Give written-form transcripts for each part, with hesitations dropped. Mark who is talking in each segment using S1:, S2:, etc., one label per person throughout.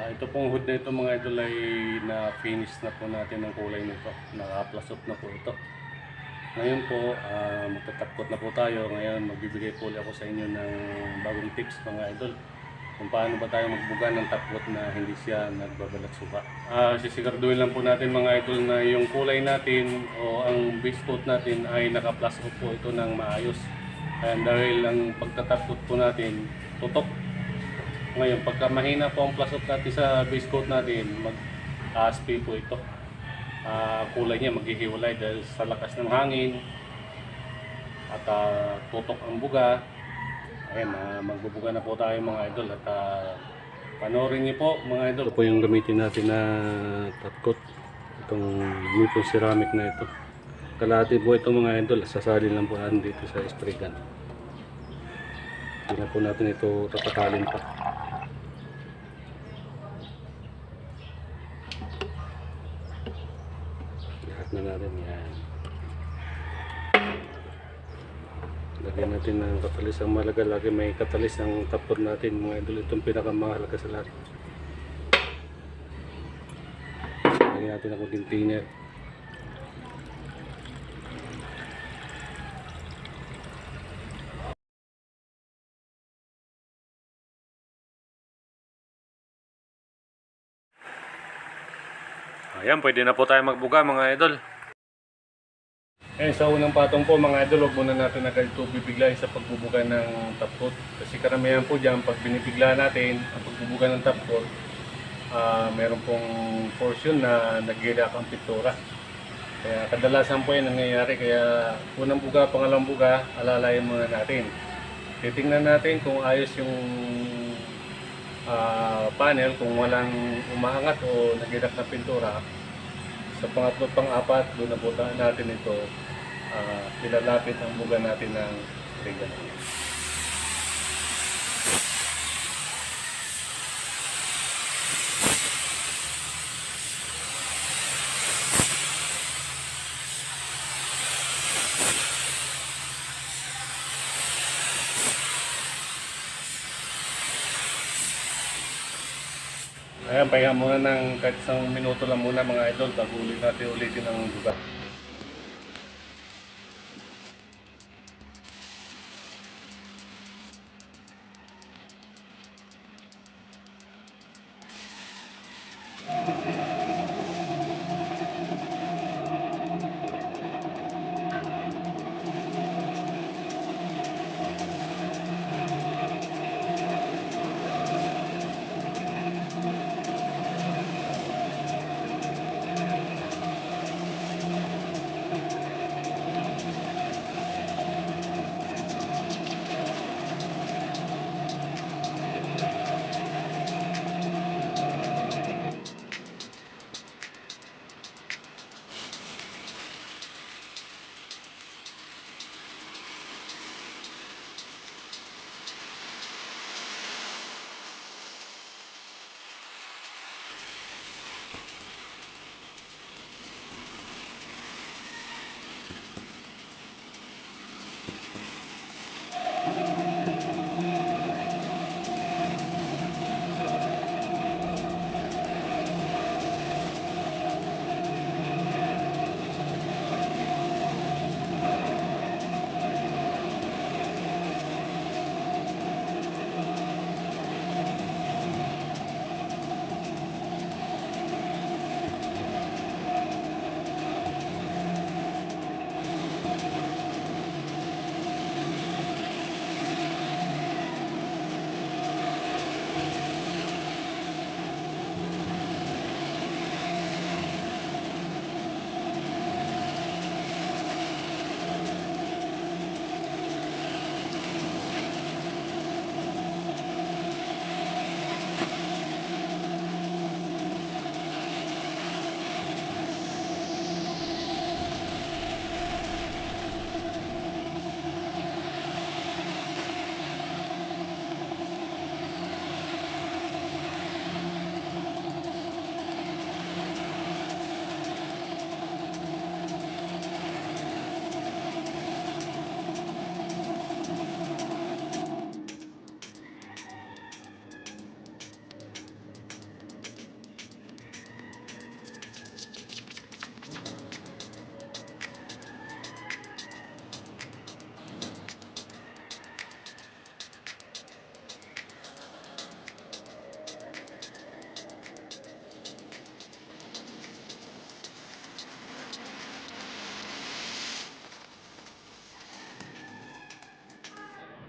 S1: Ito pong hood na ito mga idol ay na-finish na po natin ang kulay nito. Naka-plus up na po ito. Ngayon po, magtatapkot na po tayo. Ngayon magbibigay po ulit ako sa inyo ng bagong tips mga idol. Kung paano ba tayo magbuga ng tapkot na hindi siya nagbabalat suka. Sisiguraduhin lang po natin mga idol na yung kulay natin o ang base coat natin ay naka-plus up po ito ng maayos. Kaya dahil ang pagtatapkot po natin, tutok. Ngayon, pagka mahina po ang plus up natin sa base coat natin, mag-ASP po ito. Kulay niya maghihiwalay dahil sa lakas ng hangin at tutok ang buga. Ayan, magbubuga na po tayo mga idol at panoorin niyo po mga idol. Ito po yung gamitin natin na top coat. Itong Nippon ceramic na ito. Kalahati po ito mga idol, sasalin lang po natin dito sa spray gun. Hindi na po natin ito tatakalin pa. Lahat na natin yan. Lagyan natin ng katalis. Ang mahalaga lagi may katalis ang tapor natin mga idol. Itong pinakamahalaga sa lahat. Lagyan natin ng kunting thinner. Ayan, pwede na po tayo magbuga mga idol. Sa unang patong po mga idol, huwag muna natin agad ito bibiglayin sa pagbubuga ng top coat. Kasi karamihan po dyan, pag binibigla natin ang pagbubuga ng top coat, meron pong portion na nag-irak ang pintura. Kaya kadalasan po yan nangyayari. Kaya unang buga, pangalang buga, alalayan muna natin. Titingnan natin kung ayos yung panel, kung walang umaangat o nag-irak na pintura. Sa pangatlo at pang-apat, doon na butaan natin ito. Ilalapit ang buga natin ng spray gun. Ayan, pahinga muna ng kahit isang minuto lang muna mga idol bago ulitin ang buga.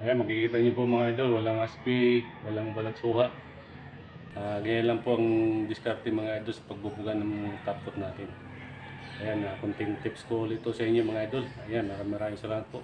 S1: Ayan, makikita niyo po mga idol, walang aspi, walang balat suha. Ganyan lang po ang diskarte mga idol sa pagbubuga ng top coat natin. Ayan, konting tips ko ulit to sa inyo mga idol. Ayan, maraming salamat po.